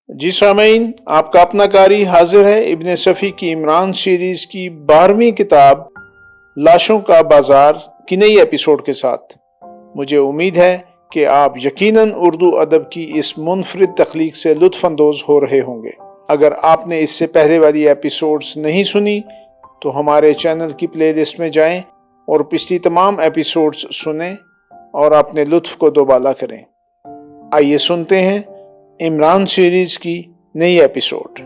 جی سامعین، آپ کا اپنا قاری حاضر ہے ابن صفی کی عمران سیریز کی 12ویں کتاب لاشوں کا بازار کی نئی ایپیسوڈ کے ساتھ۔ مجھے امید ہے کہ آپ یقیناً اردو ادب کی اس منفرد تخلیق سے لطف اندوز ہو رہے ہوں گے۔ اگر آپ نے اس سے پہلے والی ایپیسوڈز نہیں سنی تو ہمارے چینل کی پلے لسٹ میں جائیں اور پچھلی تمام ایپیسوڈز سنیں اور اپنے لطف کو دوبالا کریں۔ آئیے سنتے ہیں عمران سیریز کی نئی ایپیسوڈ۔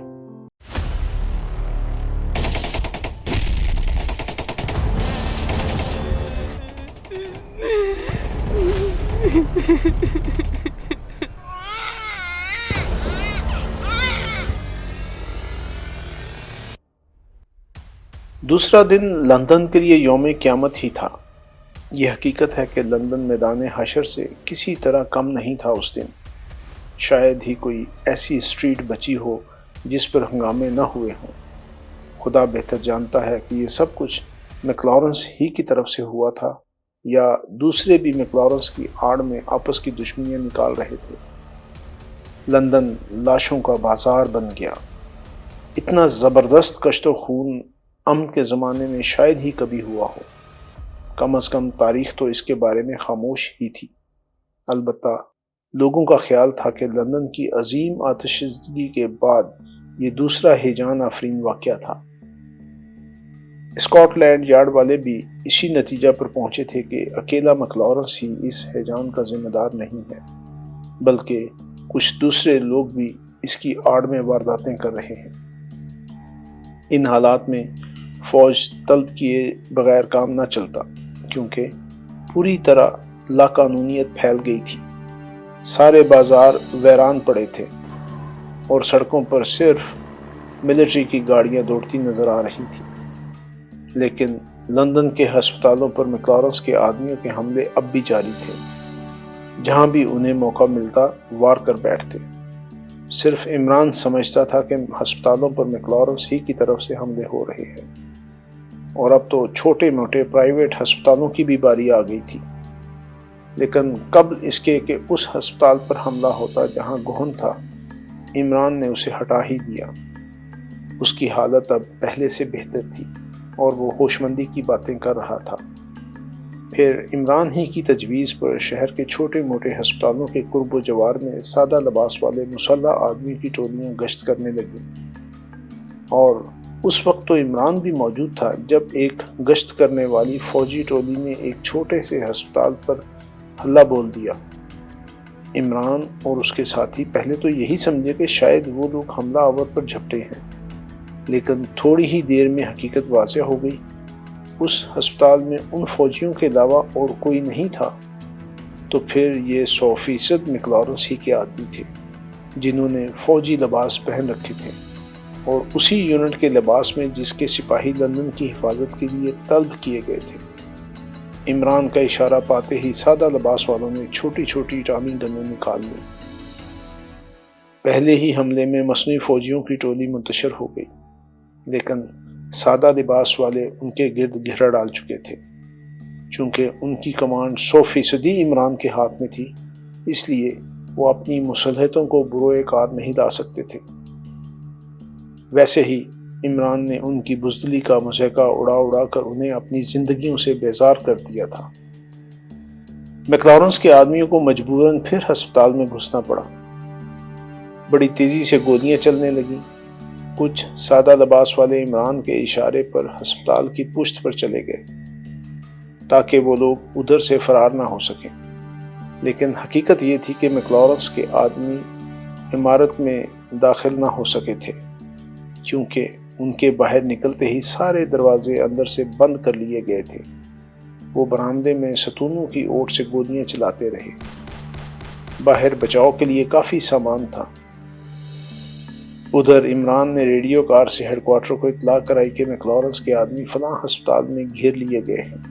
دوسرا دن لندن کے لیے یوم قیامت ہی تھا۔ یہ حقیقت ہے کہ لندن میدان حشر سے کسی طرح کم نہیں تھا اس دن۔ شاید ہی کوئی ایسی اسٹریٹ بچی ہو جس پر ہنگامے نہ ہوئے ہوں۔ خدا بہتر جانتا ہے کہ یہ سب کچھ میکلارنس ہی کی طرف سے ہوا تھا یا دوسرے بھی میکلارنس کی آڑ میں آپس کی دشمنیاں نکال رہے تھے۔ لندن لاشوں کا بازار بن گیا۔ اتنا زبردست کشت و خون امن کے زمانے میں شاید ہی کبھی ہوا ہو۔ کم از کم تاریخ تو اس کے بارے میں خاموش ہی تھی۔ البتہ لوگوں کا خیال تھا کہ لندن کی عظیم آتش زدگی کے بعد یہ دوسرا ہیجان آفرین واقعہ تھا۔ اسکاٹ لینڈ یارڈ والے بھی اسی نتیجہ پر پہنچے تھے کہ اکیلا میکلارنس ہی اس ہیجان کا ذمہ دار نہیں ہے، بلکہ کچھ دوسرے لوگ بھی اس کی آڑ میں وارداتیں کر رہے ہیں۔ ان حالات میں فوج طلب کیے بغیر کام نہ چلتا، کیونکہ پوری طرح لاقانونیت پھیل گئی تھی۔ سارے بازار ویران پڑے تھے اور سڑکوں پر صرف ملٹری کی گاڑیاں دوڑتی نظر آ رہی تھی۔ لیکن لندن کے ہسپتالوں پر میکلارنس کے آدمیوں کے حملے اب بھی جاری تھے۔ جہاں بھی انہیں موقع ملتا وار کر بیٹھتے۔ صرف عمران سمجھتا تھا کہ ہسپتالوں پر میکلارنس ہی کی طرف سے حملے ہو رہے ہیں، اور اب تو چھوٹے موٹے پرائیویٹ ہسپتالوں کی بھی باری آ گئی تھی۔ لیکن قبل اس کے کہ اس ہسپتال پر حملہ ہوتا جہاں گہن تھا، عمران نے اسے ہٹا ہی دیا۔ اس کی حالت اب پہلے سے بہتر تھی اور وہ ہوش مندی کی باتیں کر رہا تھا۔ پھر عمران ہی کی تجویز پر شہر کے چھوٹے موٹے ہسپتالوں کے قرب و جوار میں سادہ لباس والے مسلح آدمی کی ٹولیاں گشت کرنے لگیں، اور اس وقت تو عمران بھی موجود تھا جب ایک گشت کرنے والی فوجی ٹولی نے ایک چھوٹے سے ہسپتال پر حلہ بول دیا۔ عمران اور اس کے ساتھی پہلے تو یہی سمجھے کہ شاید وہ لوگ حملہ آور پر جھپٹے ہیں، لیکن تھوڑی ہی دیر میں حقیقت واضح ہو گئی۔ اس ہسپتال میں ان فوجیوں کے علاوہ اور کوئی نہیں تھا، تو پھر یہ 100% میکلارنس ہی کے آدمی تھے جنہوں نے فوجی لباس پہن رکھے تھے، اور اسی یونٹ کے لباس میں جس کے سپاہی لندن کی حفاظت کے لیے طلب کیے گئے تھے۔ عمران کا اشارہ پاتے ہی سادہ لباس والوں نے چھوٹی چھوٹی ٹامی گنیں نکال لی۔ پہلے ہی حملے میں مصنوعی فوجیوں کی ٹولی منتشر ہو گئی، لیکن سادہ لباس والے ان کے گرد گھیرا ڈال چکے تھے۔ چونکہ ان کی کمانڈ 100% عمران کے ہاتھ میں تھی، اس لیے وہ اپنی مصلحتوں کو بروئے کار نہیں لا سکتے تھے۔ ویسے ہی عمران نے ان کی بزدلی کا مذائقہ اڑا اڑا کر انہیں اپنی زندگیوں سے بیزار کر دیا تھا۔ میکلارنس کے آدمیوں کو مجبوراً پھر ہسپتال میں گھسنا پڑا۔ بڑی تیزی سے گولیاں چلنے لگیں۔ کچھ سادہ لباس والے عمران کے اشارے پر ہسپتال کی پشت پر چلے گئے تاکہ وہ لوگ ادھر سے فرار نہ ہو سکیں، لیکن حقیقت یہ تھی کہ میکلارنس کے آدمی عمارت میں داخل نہ ہو سکے تھے، کیونکہ ان کے باہر نکلتے ہی سارے دروازے اندر سے بند کر لیے گئے تھے۔ وہ برآمدے میں ستونوں کی اوٹ سے گولیاں چلاتے رہے۔ باہر بچاؤ کے لیے کافی سامان تھا۔ ادھر عمران نے ریڈیو کار سے ہیڈ کوارٹر کو اطلاع کرائی کہ میکلارنس کے آدمی فلاں ہسپتال میں گھیر لیے گئے ہیں۔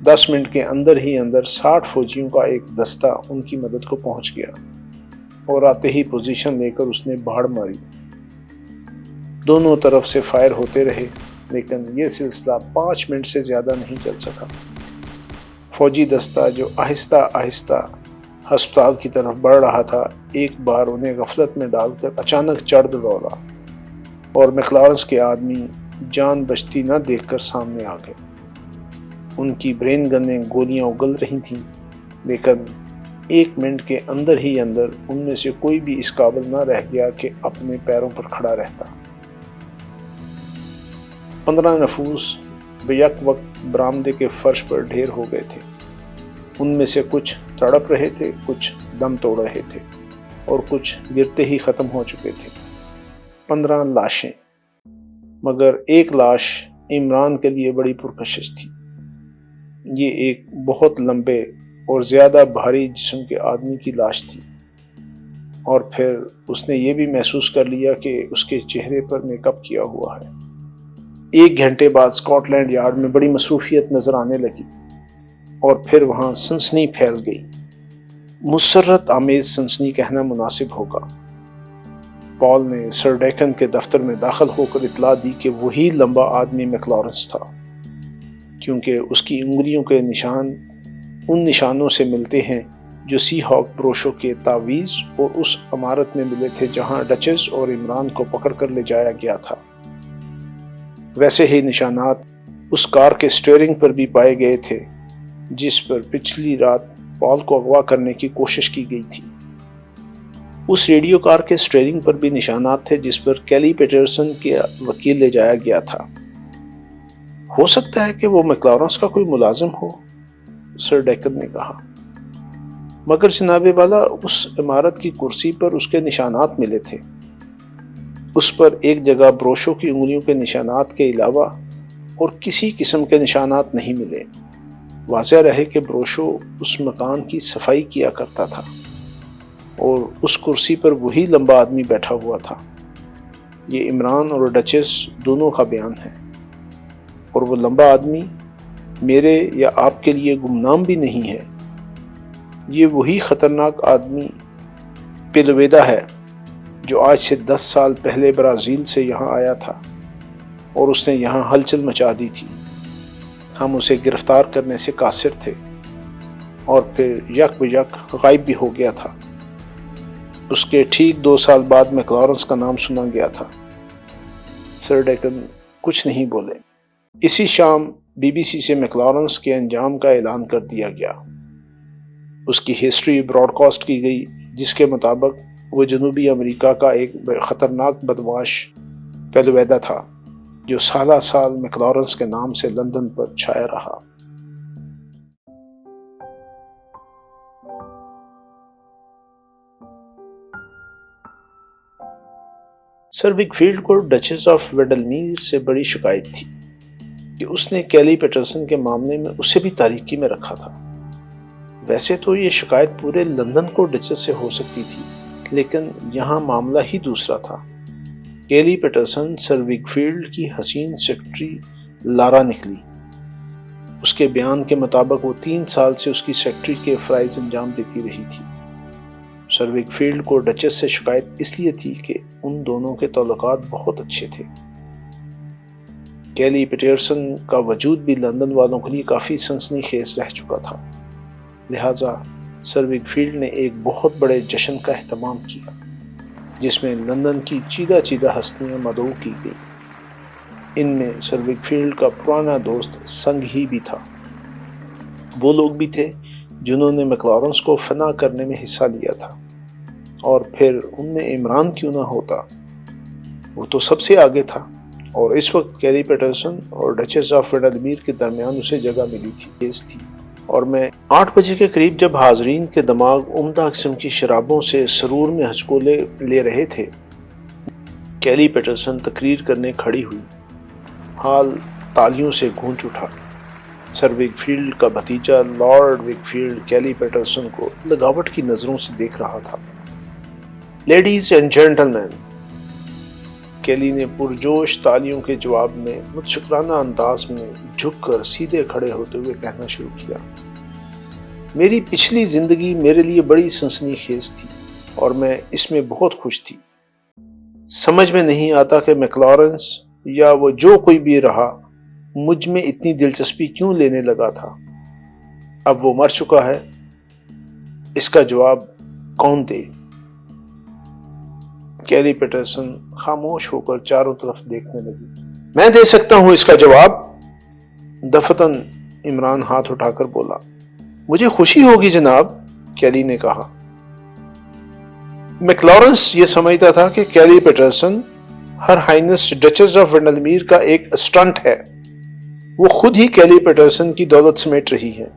10 منٹ کے اندر ہی اندر 60 فوجیوں کا ایک دستہ ان کی مدد کو پہنچ گیا، اور آتے ہی پوزیشن لے کر اس نے بھاڑ ماری۔ دونوں طرف سے فائر ہوتے رہے، لیکن یہ سلسلہ 5 منٹ سے زیادہ نہیں چل سکا۔ فوجی دستہ جو آہستہ آہستہ ہسپتال کی طرف بڑھ رہا تھا، ایک بار انہیں غفلت میں ڈال کر اچانک چڑھ دوڑا اور میکلارنس کے آدمی جان بچتی نہ دیکھ کر سامنے آ گئے۔ ان کی برین گنیں گولیاں اگل رہی تھیں، لیکن 1 منٹ کے اندر ہی اندر ان میں سے کوئی بھی اس قابل نہ رہ گیا کہ اپنے پیروں پر کھڑا رہتا۔ 15 نفوس بیک وقت برآمدے کے فرش پر ڈھیر ہو گئے تھے۔ ان میں سے کچھ تڑپ رہے تھے، کچھ دم توڑ رہے تھے اور کچھ گرتے ہی ختم ہو چکے تھے۔ 15 لاشیں، مگر ایک لاش عمران کے لیے بڑی پرکشش تھی۔ یہ ایک بہت لمبے اور زیادہ بھاری جسم کے آدمی کی لاش تھی، اور پھر اس نے یہ بھی محسوس کر لیا کہ اس کے چہرے پر میک اپ کیا ہوا ہے۔ 1 گھنٹے بعد اسکاٹ لینڈ یارڈ میں بڑی مصروفیت نظر آنے لگی، اور پھر وہاں سنسنی پھیل گئی۔ مسرت آمیز سنسنی کہنا مناسب ہوگا۔ پال نے سر ڈیکن کے دفتر میں داخل ہو کر اطلاع دی کہ وہی لمبا آدمی میکلارنس تھا، کیونکہ اس کی انگلیوں کے نشان ان نشانوں سے ملتے ہیں جو سی ہاک بروشو کے تعویذ اور اس عمارت میں ملے تھے جہاں ڈچز اور عمران کو پکڑ کر لے جایا گیا تھا۔ ویسے ہی نشانات اس کار کے اسٹیئرنگ پر بھی پائے گئے تھے جس پر پچھلی رات پال کو اغوا کرنے کی کوشش کی گئی تھی۔ اس ریڈیو کار کے اسٹیئرنگ پر بھی نشانات تھے جس پر کیلی پیٹرسن کے وکیل لے جایا گیا تھا۔ ہو سکتا ہے کہ وہ میکلارنس کا کوئی ملازم ہو، سر ڈیکن نے کہا، مگر جناب والا اس عمارت کی کرسی پر اس کے نشانات ملے تھے۔ اس پر ایک جگہ بروشو کی انگلیوں کے نشانات کے علاوہ اور کسی قسم کے نشانات نہیں ملے۔ واضح رہے کہ بروشو اس مکان کی صفائی کیا کرتا تھا اور اس کرسی پر وہی لمبا آدمی بیٹھا ہوا تھا۔ یہ عمران اور ڈچس دونوں کا بیان ہے، اور وہ لمبا آدمی میرے یا آپ کے لیے گمنام بھی نہیں ہے۔ یہ وہی خطرناک آدمی پیلویدا ہے جو آج سے 10 سال پہلے برازیل سے یہاں آیا تھا اور اس نے یہاں ہلچل مچا دی تھی۔ ہم اسے گرفتار کرنے سے قاصر تھے اور پھر یک بیک غائب بھی ہو گیا تھا۔ اس کے ٹھیک 2 سال بعد میکلارنس کا نام سنا گیا تھا۔ سر ڈیکن کچھ نہیں بولے۔ اسی شام بی بی سی سے میکلارنس کے انجام کا اعلان کر دیا گیا۔ اس کی ہسٹری براڈ کاسٹ کی گئی، جس کے مطابق وہ جنوبی امریکہ کا ایک خطرناک بدمعاش پیلویدا تھا جو سالہ سال میکلارنس کے نام سے لندن پر چھایا رہا۔ سر وکفیلڈ کو ڈچز آف ویڈلمیل سے بڑی شکایت تھی کہ اس نے کیلی پیٹرسن کے معاملے میں اسے بھی تاریکی میں رکھا تھا۔ ویسے تو یہ شکایت پورے لندن کو ڈچز سے ہو سکتی تھی، لیکن یہاں معاملہ ہی دوسرا تھا۔ کیلی پیٹرسن سر وکفیلڈ کی حسین سیکرٹری لارا نکلی۔ اس کے بیان کے مطابق وہ 3 سال سے اس کی سیکرٹری کے فرائض انجام دیتی رہی تھی۔ سر وکفیلڈ کو ڈچس سے شکایت اس لیے تھی کہ ان دونوں کے تعلقات بہت اچھے تھے۔ کیلی پیٹرسن کا وجود بھی لندن والوں کے لیے کافی سنسنی خیز رہ چکا تھا، لہٰذا سر وکفیلڈ نے ایک بہت بڑے جشن کا اہتمام کیا جس میں لندن کی چیدہ چیدہ ہستیاں مدعو کی گئیں۔ ان میں سر وکفیلڈ کا پرانا دوست سنگ ہی بھی تھا۔ وہ لوگ بھی تھے جنہوں نے میکلارنس کو فنا کرنے میں حصہ لیا تھا، اور پھر ان میں عمران کیوں نہ ہوتا، وہ تو سب سے آگے تھا، اور اس وقت کیلی پیٹرسن اور ڈچز آف ویڈلمیر کے درمیان اسے جگہ ملی تھی۔ اور میں 8 بجے کے قریب جب حاضرین کے دماغ عمدہ قسم کی شرابوں سے سرور میں ہچکولے لے رہے تھے، کیلی پیٹرسن تقریر کرنے کھڑی ہوئی۔ حال تالیوں سے گونج اٹھا۔ سر وکفیلڈ کا بھتیجا لارڈ وکفیلڈ کیلی پیٹرسن کو لگاوٹ کی نظروں سے دیکھ رہا تھا۔ لیڈیز اینڈ جینٹلمین، کیلی نے پرجوش تالیوں کے جواب میں متشکرانہ انداز میں جھک کر سیدھے کھڑے ہوتے ہوئے کہنا شروع کیا، میری پچھلی زندگی میرے لیے بڑی سنسنی خیز تھی اور میں اس میں بہت خوش تھی۔ سمجھ میں نہیں آتا کہ میکلارنس یا وہ جو کوئی بھی رہا مجھ میں اتنی دلچسپی کیوں لینے لگا تھا۔ اب وہ مر چکا ہے، اس کا جواب کون دے؟ کیلی پیٹرسن خاموش ہو کر چاروں طرف دیکھنے لگی۔ میں دے سکتا ہوں اس کا جواب، دفتن عمران ہاتھ اٹھا کر بولا۔ مجھے خوشی ہوگی جناب، کیلی نے کہا۔ میکلارنس یہ سمجھتا تھا کہ Kelly Peterson her highness duchess of Wendelmere کا ایک اسٹنٹ ہے، وہ خود ہی کیلی پیٹرسن کی دولت سمیٹ رہی ہے۔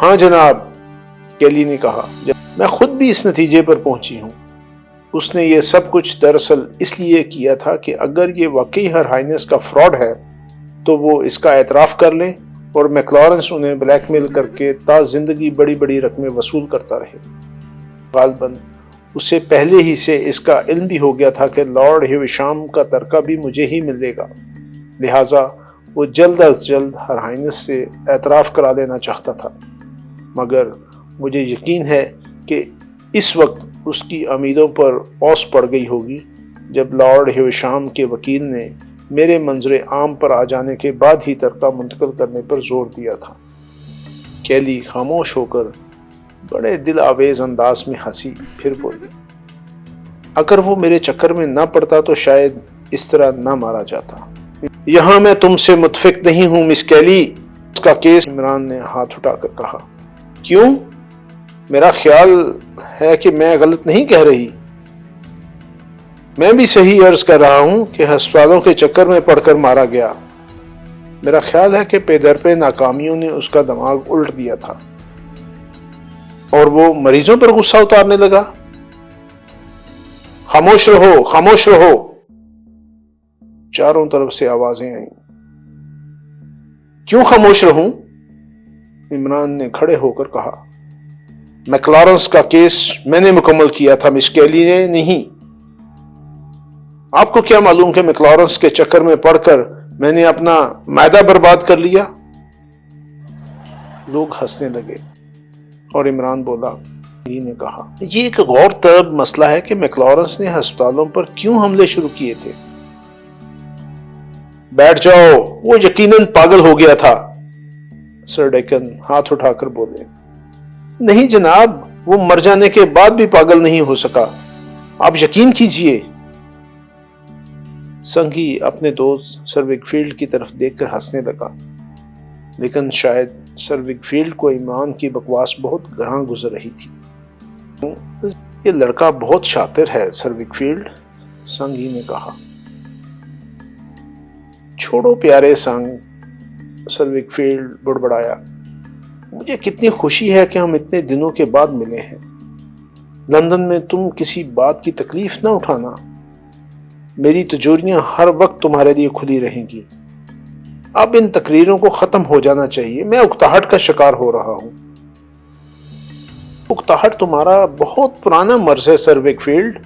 ہاں جناب، کیلی نے کہا، میں خود بھی اس نتیجے پر پہنچی ہوں۔ اس نے یہ سب کچھ دراصل اس لیے کیا تھا کہ اگر یہ واقعی ہر ہائنس کا فراڈ ہے تو وہ اس کا اعتراف کر لیں اور میکلارنس انہیں بلیک میل کر کے تا زندگی بڑی بڑی رقمیں وصول کرتا رہے۔ غالباً اسے پہلے ہی سے اس کا علم بھی ہو گیا تھا کہ لارڈ ہیوشام کا ترکہ بھی مجھے ہی ملے گا، لہٰذا وہ جلد از جلد ہر ہائنس سے اعتراف کرا لینا چاہتا تھا۔ مگر مجھے یقین ہے کہ اس وقت اس کی امیدوں پر اوس پڑ گئی ہوگی جب لارڈ ہیوشام کے وکیل نے میرے منظر عام پر آ جانے کے بعد ہی ترکہ منتقل کرنے پر زور دیا تھا۔ کیلی خاموش ہو کر بڑے دل آویز انداز میں ہنسی، پھر بولی، اگر وہ میرے چکر میں نہ پڑتا تو شاید اس طرح نہ مارا جاتا۔ یہاں میں تم سے متفق نہیں ہوں مس کیلی، اس کا کیس، عمران نے ہاتھ اٹھا کر کہا۔ کیوں؟ میرا خیال ہے کہ میں غلط نہیں کہہ رہی۔ میں بھی صحیح عرض کر رہا ہوں کہ ہسپتالوں کے چکر میں پڑ کر مارا گیا۔ میرا خیال ہے کہ پے در پہ ناکامیوں نے اس کا دماغ الٹ دیا تھا اور وہ مریضوں پر غصہ اتارنے لگا۔ خاموش رہو، خاموش رہو، چاروں طرف سے آوازیں آئیں۔ کیوں خاموش رہوں؟ عمران نے کھڑے ہو کر کہا۔ میکلارنس کا کیس میں نے مکمل کیا تھا مس کیلی نے نہیں۔ آپ کو کیا معلوم کہ میکلارنس کے چکر میں پڑ کر میں نے اپنا معدہ برباد کر لیا؟ لوگ ہنسنے لگے اور عمران بولا، نے کہا، یہ ایک غور طلب مسئلہ ہے کہ میکلارنس نے ہسپتالوں پر کیوں حملے شروع کیے تھے۔ بیٹھ جاؤ، وہ یقیناً پاگل ہو گیا تھا، سر ڈیکن ہاتھ اٹھا کر بولے۔ نہیں جناب، وہ مر جانے کے بعد بھی پاگل نہیں ہو سکا، آپ یقین کیجئے۔ سنگھی اپنے دوست سر ویکفیلڈ کی طرف دیکھ کر ہنسنے لگا، لیکن شاید سر ویکفیلڈ کو عمران کی بکواس بہت گراں گزر رہی تھی۔ یہ لڑکا بہت شاطر ہے سر ویکفیلڈ، سنگھی نے کہا۔ چھوڑو پیارے سنگ، سر ویکفیلڈ بڑبڑایا، مجھے کتنی خوشی ہے کہ ہم اتنے دنوں کے بعد ملے ہیں۔ لندن میں تم کسی بات کی تکلیف نہ اٹھانا، میری تجوریاں ہر وقت تمہارے لیے کھلی رہیں گی۔ اب ان تقریروں کو ختم ہو جانا چاہیے، میں اکتاہٹ کا شکار ہو رہا ہوں۔ اکتاہٹ تمہارا بہت پرانا مرض ہے سر ویکفیلڈ۔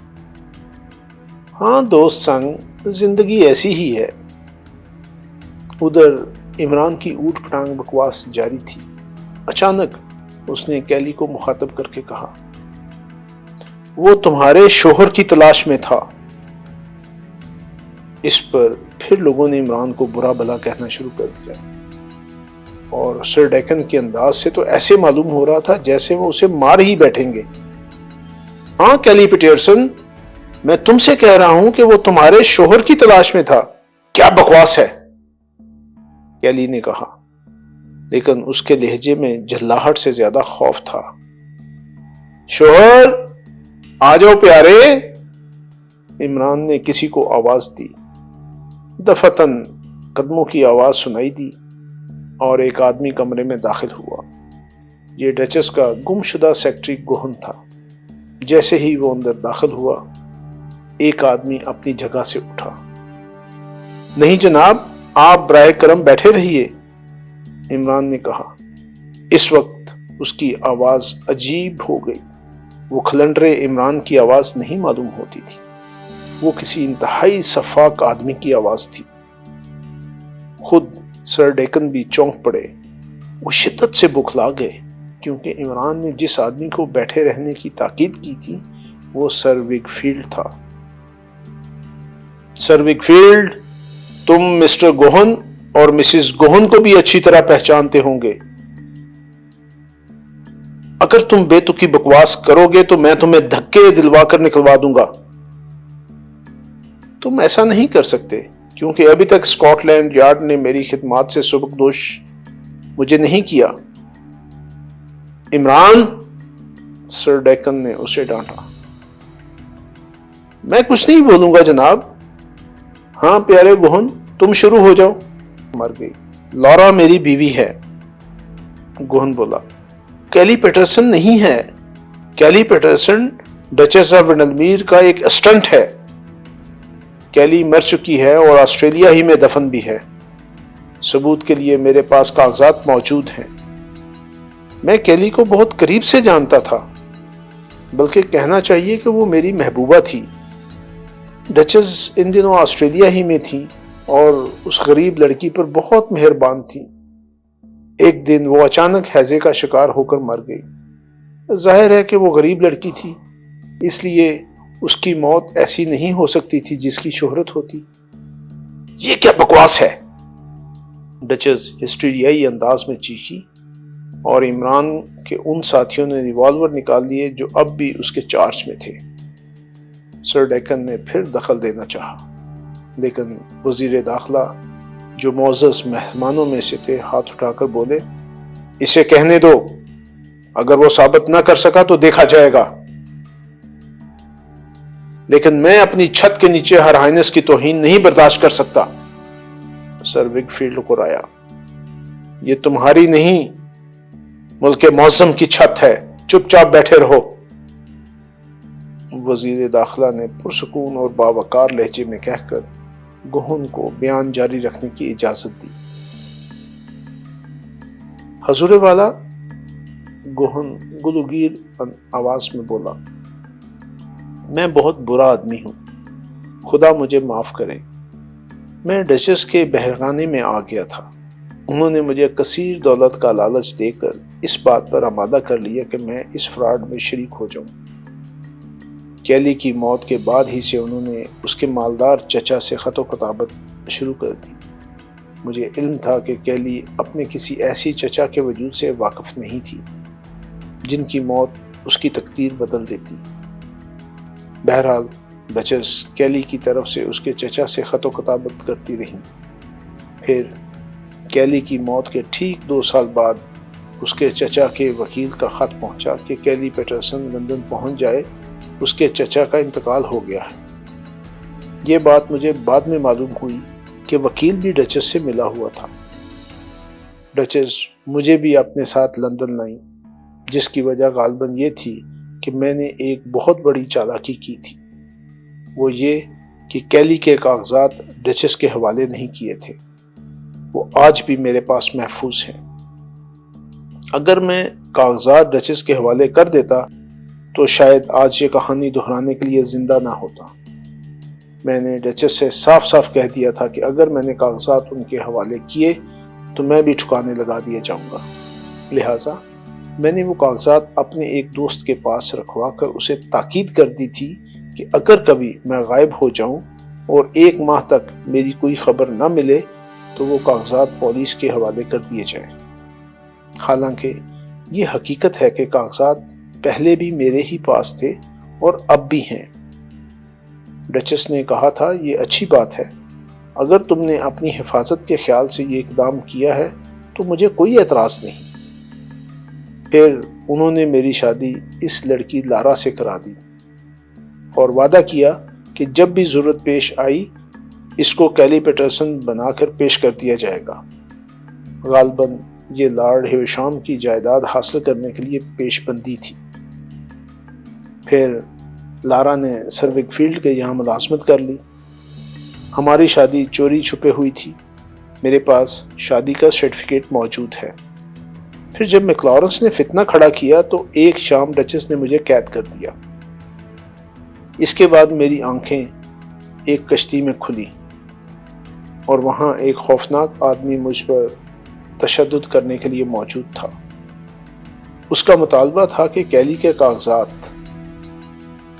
ہاں دوست سنگ، زندگی ایسی ہی ہے۔ ادھر عمران کی اوٹ پٹانگ بکواس جاری تھی۔ اچانک اس نے کیلی کو مخاطب کر کے کہا، وہ تمہارے شوہر کی تلاش میں تھا۔ اس پر پھر لوگوں نے عمران کو برا بھلا کہنا شروع کر دیا اور سر ڈیکن کے انداز سے تو ایسے معلوم ہو رہا تھا جیسے وہ اسے مار ہی بیٹھیں گے۔ ہاں کیلی پیٹرسن، میں تم سے کہہ رہا ہوں کہ وہ تمہارے شوہر کی تلاش میں تھا۔ کیا بکواس ہے، کیلی نے کہا، لیکن اس کے لہجے میں جھلاہٹ سے زیادہ خوف تھا۔ شوہر، آ جاؤ پیارے، عمران نے کسی کو آواز دی۔ دفتن قدموں کی آواز سنائی دی اور ایک آدمی کمرے میں داخل ہوا۔ یہ ڈچس کا گم شدہ سیکٹری گوہن تھا۔ جیسے ہی وہ اندر داخل ہوا، ایک آدمی اپنی جگہ سے اٹھا۔ نہیں جناب، آپ برائے کرم بیٹھے رہیے، عمران نے کہا۔ اس وقت اس کی آواز عجیب ہو گئی۔ وہ کھلنڈرے عمران کی آواز نہیں معلوم ہوتی تھی، وہ کسی انتہائی شفاق آدمی کی آواز تھی۔ خود سر ڈیکن بھی چونک پڑے، وہ شدت سے بکھلا گئے، کیونکہ عمران نے جس آدمی کو بیٹھے رہنے کی تاکید کی تھی وہ سر ویکفیلڈ تھا۔ سر ویکفیلڈ، تم مسٹر گوہن اور مسز گوہن کو بھی اچھی طرح پہچانتے ہوں گے۔ اگر تم بے تکی بکواس کرو گے تو میں تمہیں دھکے دلوا کر نکلوا دوں گا۔ تم ایسا نہیں کر سکتے کیونکہ ابھی تک اسکاٹ لینڈ یارڈ نے میری خدمات سے سبکدوش مجھے نہیں کیا۔ عمران، سر ڈیکن نے اسے ڈانٹا۔ میں کچھ نہیں بولوں گا جناب۔ ہاں پیارے گہن، تم شروع ہو جاؤ۔ مر گئی۔ لارا میری بیوی ہے، گہن بولا۔ کیلی پیٹرسن نہیں ہے۔ کیلی پیٹرسن ڈچس آف ونڈلمیر کا ایک اسٹنٹ ہے۔ کیلی مر چکی ہے اور آسٹریلیا ہی میں دفن بھی ہے۔ ثبوت کے لیے میرے پاس کاغذات موجود ہیں۔ میں کیلی کو بہت قریب سے جانتا تھا، بلکہ کہنا چاہیے کہ وہ میری محبوبہ تھی۔ ڈچس ان دنوں آسٹریلیا ہی میں تھی اور اس غریب لڑکی پر بہت مہربان تھی۔ ایک دن وہ اچانک ہیضے کا شکار ہو کر مر گئی۔ ظاہر ہے کہ وہ غریب لڑکی تھی، اس لیے اس کی موت ایسی نہیں ہو سکتی تھی جس کی شہرت ہوتی۔ یہ کیا بکواس ہے؟ ڈچس ہسٹریائی انداز میں چیخی اور عمران کے ان ساتھیوں نے ریوالور نکال لیے جو اب بھی اس کے چارج میں تھے۔ سر ڈیکن نے پھر دخل دینا چاہا، لیکن وزیر داخلہ جو معزز مہمانوں میں سے تھے ہاتھ اٹھا کر بولے، اسے کہنے دو، اگر وہ ثابت نہ کر سکا تو دیکھا جائے گا، لیکن میں اپنی چھت کے نیچے ہر ہائنس کی توہین نہیں برداشت کر سکتا۔ سر وگ فیلڈ کو رایا، یہ تمہاری نہیں، ملک معظم کی چھت ہے، چپ چاپ بیٹھے رہو۔ وزیر داخلہ نے پرسکون اور باوقار لہجے میں کہہ کر گہن کو بیان جاری رکھنے کی اجازت دی۔ حضور والا، گہن گلوگیر آواز میں بولا، میں بہت برا آدمی ہوں، خدا مجھے معاف کرے۔ میں ڈچس کے بحرخانے میں آ گیا تھا۔ انہوں نے مجھے کثیر دولت کا لالچ دے کر اس بات پر آمادہ کر لیا کہ میں اس فراڈ میں شریک ہو جاؤں۔ کیلی کی موت کے بعد ہی سے انہوں نے اس کے مالدار چچا سے خط و خطابت شروع کر دی۔ مجھے علم تھا کہ کیلی اپنے کسی ایسی چچا کے وجود سے واقف نہیں تھی جن کی موت اس کی تقدیر بدل دیتی۔ بہرحال ڈچس کیلی کی طرف سے اس کے چچا سے خط و خطابت کرتی رہی۔ پھر کیلی کی موت کے ٹھیک 2 سال بعد اس کے چچا کے وکیل کا خط پہنچا کہ کیلی پیٹرسن لندن پہنچ جائے، اس کے چچا کا انتقال ہو گیا ہے۔ یہ بات مجھے بعد میں معلوم ہوئی کہ وکیل بھی ڈچس سے ملا ہوا تھا۔ ڈچس مجھے بھی اپنے ساتھ لندن لائیں، جس کی وجہ غالباً یہ تھی کہ میں نے ایک بہت بڑی چالاکی کی تھی۔ وہ یہ کہ کیلی کے کاغذات ڈچس کے حوالے نہیں کیے تھے۔ وہ آج بھی میرے پاس محفوظ ہیں۔ اگر میں کاغذات ڈچس کے حوالے کر دیتا تو شاید آج یہ کہانی دہرانے کے لیے زندہ نہ ہوتا۔ میں نے ڈچس سے صاف صاف کہہ دیا تھا کہ اگر میں نے کاغذات ان کے حوالے کیے تو میں بھی ٹھکانے لگا دیا جاؤں گا۔ لہٰذا میں نے وہ کاغذات اپنے ایک دوست کے پاس رکھوا کر اسے تاکید کر دی تھی کہ اگر کبھی میں غائب ہو جاؤں اور 1 ماہ تک میری کوئی خبر نہ ملے تو وہ کاغذات پولیس کے حوالے کر دیے جائیں۔ حالانکہ یہ حقیقت ہے کہ کاغذات پہلے بھی میرے ہی پاس تھے اور اب بھی ہیں۔ ڈچس نے کہا تھا، یہ اچھی بات ہے، اگر تم نے اپنی حفاظت کے خیال سے یہ اقدام کیا ہے تو مجھے کوئی اعتراض نہیں۔ پھر انہوں نے میری شادی اس لڑکی لارا سے کرا دی اور وعدہ کیا کہ جب بھی ضرورت پیش آئی اس کو کیلی پیٹرسن بنا کر پیش کر دیا جائے گا۔ غالباً یہ لارڈ ہیوشام کی جائیداد حاصل کرنے کے لیے پیش بندی تھی۔ پھر لارا نے سر وگ فیلڈ کے یہاں ملازمت کر لی۔ ہماری شادی چوری چھپے ہوئی تھی۔ میرے پاس شادی کا سرٹیفکیٹ موجود ہے۔ پھر جب میکلارنس نے فتنہ کھڑا کیا تو ایک شام ڈچس نے مجھے قید کر دیا۔ اس کے بعد میری آنکھیں ایک کشتی میں کھلی اور وہاں ایک خوفناک آدمی مجھ پر تشدد کرنے کے لیے موجود تھا۔ اس کا مطالبہ تھا کہ کیلی کے کاغذات،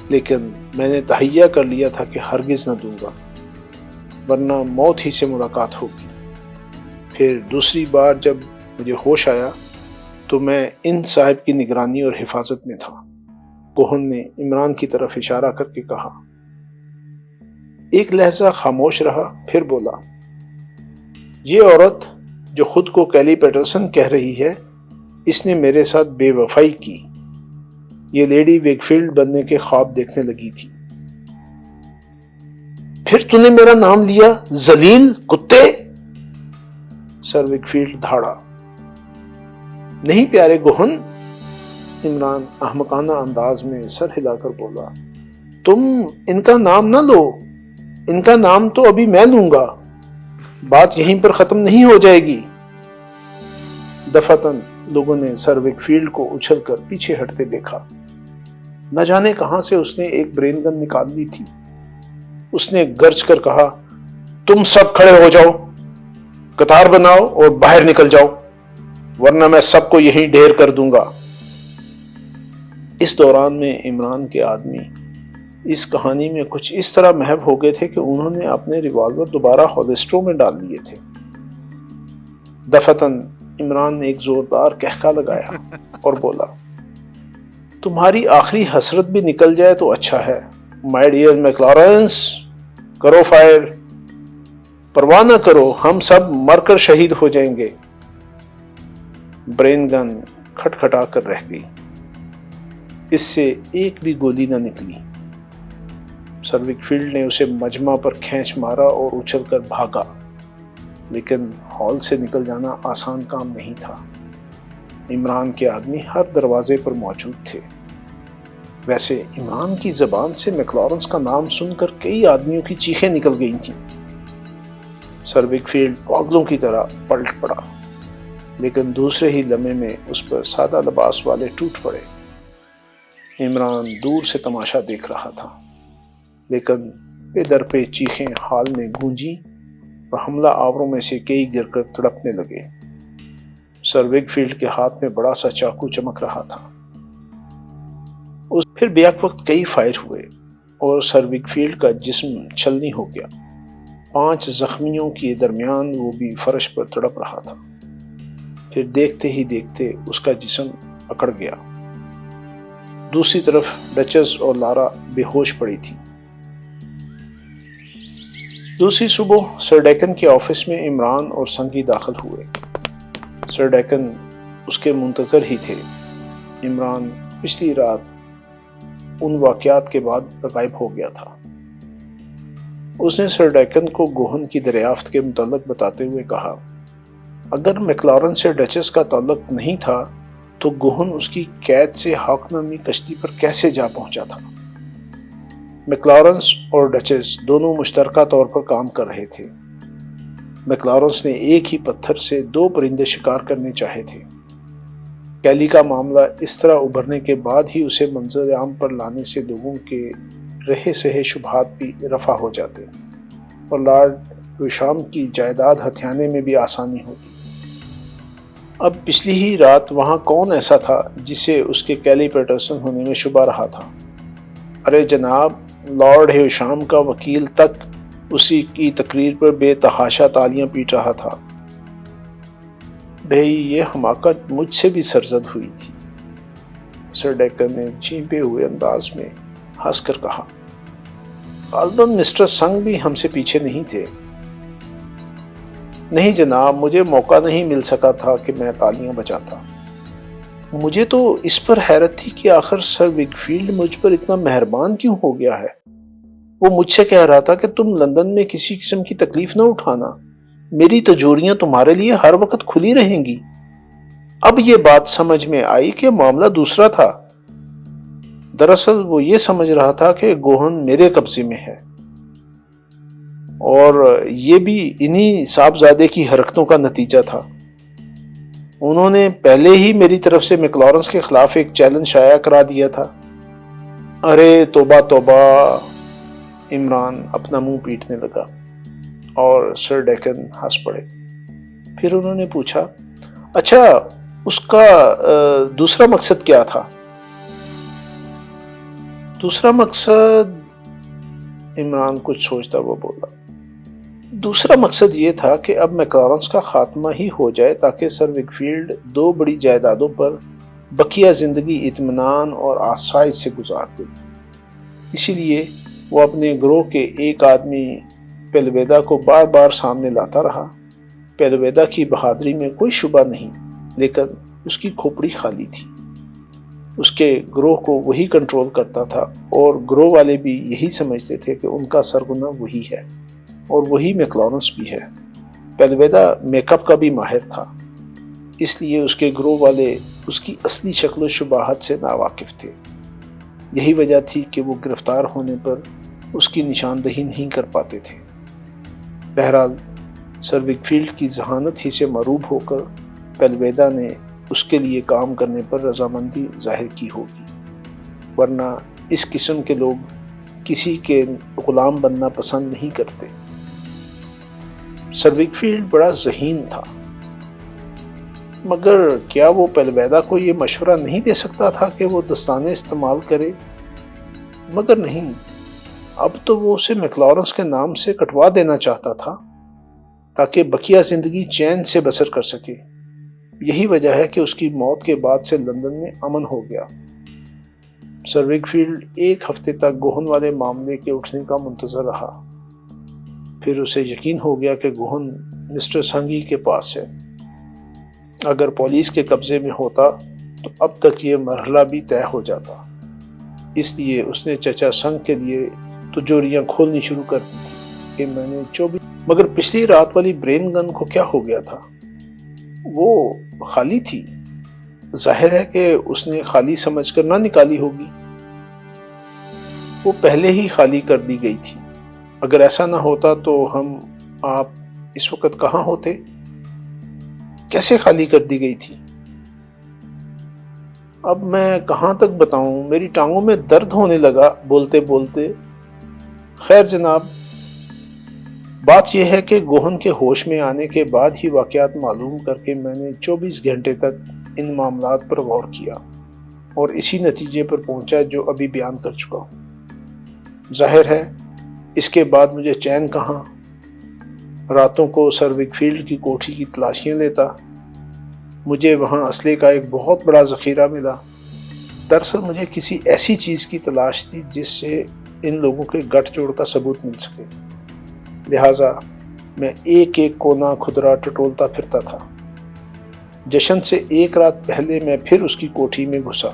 لیکن میں نے تہیہ کر لیا تھا کہ ہرگز نہ دوں گا، ورنہ موت ہی سے ملاقات ہوگی۔ پھر دوسری بار جب مجھے ہوش آیا تو میں ان صاحب کی نگرانی اور حفاظت میں تھا۔ گوہن نے عمران کی طرف اشارہ کر کے کہا۔ ایک لہجہ خاموش رہا، پھر بولا، یہ عورت جو خود کو کیلی پیٹرسن کہہ رہی ہے، اس نے میرے ساتھ بے وفائی کی۔ یہ لیڈی ویکفیلڈ بننے کے خواب دیکھنے لگی تھی۔ پھر تو نے میرا نام لیا، ذلیل کتے! سر ویکفیلڈ دھاڑا۔ نہیں پیارے گوہن، عمران احمقانہ انداز میں سر ہلا کر بولا، تم ان کا نام نہ لو، ان کا نام تو ابھی میں لوں گا، بات یہیں پر ختم نہیں ہو جائے گی۔ دفعتاً لوگوں نے سر ویکفیلڈ کو اچھل کر پیچھے ہٹتے دیکھا۔ نہ جانے کہاں سے اس نے ایک برین گن نکال لی تھی۔ اس نے گرج کر کہا، تم سب کھڑے ہو جاؤ، قطار بناؤ اور باہر نکل جاؤ، ورنہ میں سب کو یہیں ڈھیر کر دوں گا۔ اس دوران میں عمران کے آدمی اس کہانی میں کچھ اس طرح محو ہو گئے تھے کہ انہوں نے اپنے ریوالور دوبارہ ہولسٹروں میں ڈال لیے تھے۔ دفعتاً عمران نے ایک زوردار کہکا لگایا اور بولا، تمہاری آخری حسرت بھی نکل جائے تو اچھا ہے۔ مائی ڈیئر میکلارنس، کرو فائر، پرواہ نہ کرو، ہم سب مر کر شہید ہو جائیں گے۔ برین گن کھٹکھٹا کر رہ گئی، اس سے ایک بھی گولی نہ نکلی۔ سر ویکفیلڈ نے اسے مجمع پر کھینچ مارا اور اچھل کر بھاگا، لیکن ہال سے نکل جانا آسان کام نہیں تھا۔ عمران کے آدمی ہر دروازے پر موجود تھے۔ ویسے عمران کی زبان سے میکلارنس کا نام سن کر کئی آدمیوں کی چیخیں نکل گئی تھیں۔ سر ویکفیلڈ پاگلوں کی طرح پلٹ پڑا، لیکن دوسرے ہی لمحے میں اس پر سادہ لباس والے ٹوٹ پڑے۔ عمران دور سے تماشا دیکھ رہا تھا، لیکن بے در پہ چیخیں حال میں گونجیں اور حملہ آوروں میں سے کئی گر کر تڑپنے لگے۔ سر ویکفیلڈ کے ہاتھ میں بڑا سا چاقو چمک رہا تھا۔ پھر بیک وقت کئی فائر ہوئے اور سر ویکفیلڈ کا جسم چھلنی ہو گیا۔ 5 زخمیوں کے درمیان وہ بھی فرش پر تڑپ رہا تھا۔ پھر دیکھتے ہی دیکھتے اس کا جسم اکڑ گیا۔ دوسری طرف ڈچس اور لارا بے ہوش پڑی تھی۔ دوسری صبح سر ڈیکن کے آفس میں عمران اور سنگی داخل ہوئے۔ سر ڈیکن اس کے منتظر ہی تھے۔ عمران پچھلی رات ان واقعات کے بعد غائب ہو گیا تھا۔ اس نے سر ڈیکن کو گوہن کی دریافت کے متعلق بتاتے ہوئے کہا، اگر میکلارن سے ڈچس کا تعلق نہیں تھا تو گوہن اس کی قید سے ہاک نامی کشتی پر کیسے جا پہنچا تھا؟ میکلارنس اور ڈچس دونوں مشترکہ طور پر کام کر رہے تھے۔ میکلارنس نے ایک ہی پتھر سے 2 پرندے شکار کرنے چاہے تھے۔ کیلی کا معاملہ اس طرح ابھرنے کے بعد ہی اسے منظر عام پر لانے سے لوگوں کے رہے سہے شبہات بھی رفع ہو جاتے اور لارڈ وشام کی جائیداد ہتھیانے میں بھی آسانی ہوتی۔ اب پچھلی ہی رات وہاں کون ایسا تھا جسے اس کے کیلی پیٹرسن ہونے میں شبہ رہا تھا؟ ارے جناب، لارڈ وشام کا وکیل تک اسی کی تقریر پر بے تحاشا تالیاں پیٹ رہا تھا۔ بھئی یہ حماقت مجھ سے بھی سرزد ہوئی تھی۔ سر ڈیکن نے چینپے ہوئے انداز میں ہنس کر کہا، غالباً مسٹر سنگ بھی ہم سے پیچھے نہیں تھے۔ نہیں جناب، مجھے موقع نہیں مل سکا تھا کہ میں تالیاں بجاتا۔ مجھے تو اس پر حیرت تھی کہ آخر سر ویکفیلڈ مجھ پر اتنا مہربان کیوں ہو گیا ہے۔ وہ مجھ سے کہہ رہا تھا کہ تم لندن میں کسی قسم کی تکلیف نہ اٹھانا، میری تجوریاں تمہارے لیے ہر وقت کھلی رہیں گی۔ اب یہ بات سمجھ میں آئی کہ معاملہ دوسرا تھا۔ دراصل وہ یہ سمجھ رہا تھا کہ گوہن میرے قبضے میں ہے، اور یہ بھی انہی صاحبزادے کی حرکتوں کا نتیجہ تھا۔ انہوں نے پہلے ہی میری طرف سے میکلارنس کے خلاف ایک چیلنج شائع کرا دیا تھا۔ ارے توبہ توبہ! عمران اپنا منہ پیٹنے لگا اور سر ڈیکن ہنس پڑے۔ پھر انہوں نے پوچھا، اچھا اس کا دوسرا مقصد کیا تھا؟ دوسرا مقصد؟ عمران کچھ سوچتا وہ بولا، دوسرا مقصد یہ تھا کہ اب میکلارنس کا خاتمہ ہی ہو جائے تاکہ سر وکفیلڈ 2 بڑی جائیدادوں پر بقیہ زندگی اطمینان اور آسائش سے گزار دے۔ اسی لیے وہ اپنے گروہ کے ایک آدمی پیلویدا کو بار بار سامنے لاتا رہا۔ پیلویدا کی بہادری میں کوئی شبہ نہیں، لیکن اس کی کھوپڑی خالی تھی۔ اس کے گروہ کو وہی کنٹرول کرتا تھا اور گروہ والے بھی یہی سمجھتے تھے کہ ان کا سرغنہ وہی ہے اور وہی میکلارنس بھی ہے۔ پیلویدا میک اپ کا بھی ماہر تھا، اس لیے اس کے گروہ والے اس کی اصلی شکل و شباہت سے ناواقف تھے۔ یہی وجہ تھی کہ وہ گرفتار ہونے پر اس کی نشاندہی نہیں کر پاتے تھے۔ بہرحال سر وکفیلڈ کی ذہانت ہی سے مروب ہو کر پیلویدا نے اس کے لیے کام کرنے پر رضامندی ظاہر کی ہوگی، ورنہ اس قسم کے لوگ کسی کے غلام بننا پسند نہیں کرتے۔ سر وکفیلڈ بڑا ذہین تھا، مگر کیا وہ پیلویدا کو یہ مشورہ نہیں دے سکتا تھا کہ وہ دستانے استعمال کرے؟ مگر نہیں، اب تو وہ اسے میکلارنس کے نام سے کٹوا دینا چاہتا تھا تاکہ بقیہ زندگی چین سے بسر کر سکے۔ یہی وجہ ہے کہ اس کی موت کے بعد سے لندن میں امن ہو گیا۔ سر وکفیلڈ 1 ہفتے تک گوہن والے معاملے کے اٹھنے کا منتظر رہا۔ پھر اسے یقین ہو گیا کہ گوہن مسٹر سنگھی کے پاس ہے۔ اگر پولیس کے قبضے میں ہوتا تو اب تک یہ مرحلہ بھی طے ہو جاتا۔ اس لیے اس نے چچا سنگھ کے لیے تجوریاں کھولنی شروع کر دی تھی کہ میں نے 24 مگر پچھلی رات والی برین گن کو کیا ہو گیا تھا؟ وہ خالی تھی۔ ظاہر ہے کہ اس نے خالی سمجھ کر نہ نکالی ہوگی۔ وہ پہلے ہی خالی کر دی گئی تھی۔ اگر ایسا نہ ہوتا تو آپ اس وقت کہاں ہوتے؟ کیسے خالی کر دی گئی تھی؟ اب میں کہاں تک بتاؤں، میری ٹانگوں میں درد ہونے لگا بولتے بولتے۔ خیر جناب، بات یہ ہے کہ گوہن کے ہوش میں آنے کے بعد ہی واقعات معلوم کر کے میں نے 24 گھنٹے تک ان معاملات پر غور کیا اور اسی نتیجے پر پہنچا جو ابھی بیان کر چکا ہوں۔ ظاہر ہے اس کے بعد مجھے چین کہاں۔ راتوں کو سر وکفیلڈ کی کوٹھی کی تلاشیاں لیتا۔ مجھے وہاں اسلحے کا ایک بہت بڑا ذخیرہ ملا۔ دراصل مجھے کسی ایسی چیز کی تلاش تھی جس سے ان لوگوں کے گٹھ جوڑ کا ثبوت مل سکے، لہٰذا میں ایک ایک کونا کھدرا ٹٹولتا پھرتا تھا۔ جشن سے 1 رات پہلے میں پھر اس کی کوٹھی میں گھسا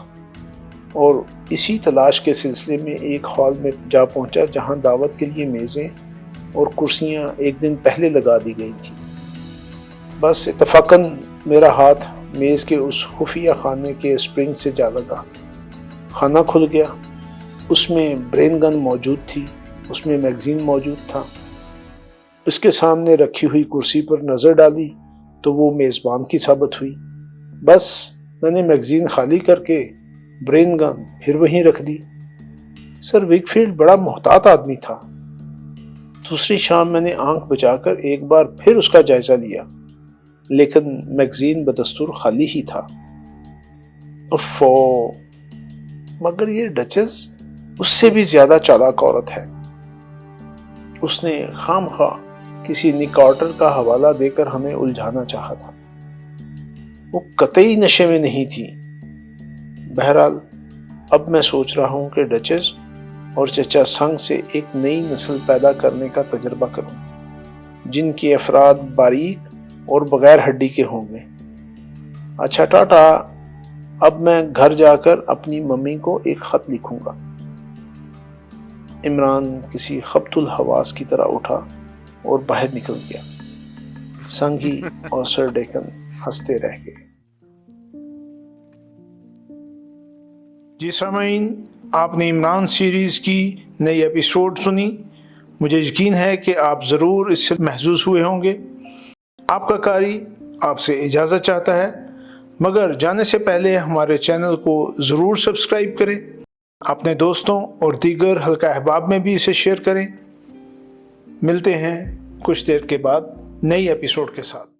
اور اسی تلاش کے سلسلے میں ایک ہال میں جا پہنچا جہاں دعوت کے لیے میزیں اور کرسیاں ایک دن پہلے لگا دی گئی تھیں۔ بس اتفاقاً میرا ہاتھ میز کے اس خفیہ خانے کے اسپرنگ سے جا لگا۔ خانہ کھل گیا۔ اس میں برین گن موجود تھی، اس میں میگزین موجود تھا۔ اس کے سامنے رکھی ہوئی کرسی پر نظر ڈالی تو وہ میزبان کی ثابت ہوئی۔ بس میں نے میگزین خالی کر کے برین گن پھر وہیں رکھ دی۔ سر وکفیلڈ بڑا محتاط آدمی تھا۔ دوسری شام میں نے آنکھ بچا کر ایک بار پھر اس کا جائزہ لیا، لیکن میگزین بدستور خالی ہی تھا۔ افو، مگر یہ ڈچز اس سے بھی زیادہ چالاک عورت ہے۔ اس نے خام خواہ کسی نک کارٹر کا حوالہ دے کر ہمیں الجھانا چاہا تھا۔ وہ قطعی نشے میں نہیں تھی۔ بہرحال اب میں سوچ رہا ہوں کہ ڈچز اور چچا سنگھ سے ایک نئی نسل پیدا کرنے کا تجربہ کروں، جن کے افراد باریک اور بغیر ہڈی کے ہوں گے۔ اچھا ٹاٹا، اب میں گھر جا کر اپنی ممی کو ایک خط لکھوں گا۔ عمران کسی خبط الحواس کی طرح اٹھا اور باہر نکل گیا۔ سنگھی اور سر ڈیکن ہنستے رہ گئے۔ جی سامعین، آپ نے عمران سیریز کی نئی ایپیسوڈ سنی۔ مجھے یقین ہے کہ آپ ضرور اس سے محظوظ ہوئے ہوں گے۔ آپ کا قاری آپ سے اجازت چاہتا ہے، مگر جانے سے پہلے ہمارے چینل کو ضرور سبسکرائب کریں، اپنے دوستوں اور دیگر حلقہ احباب میں بھی اسے شیئر کریں۔ ملتے ہیں کچھ دیر کے بعد نئی ایپیسوڈ کے ساتھ۔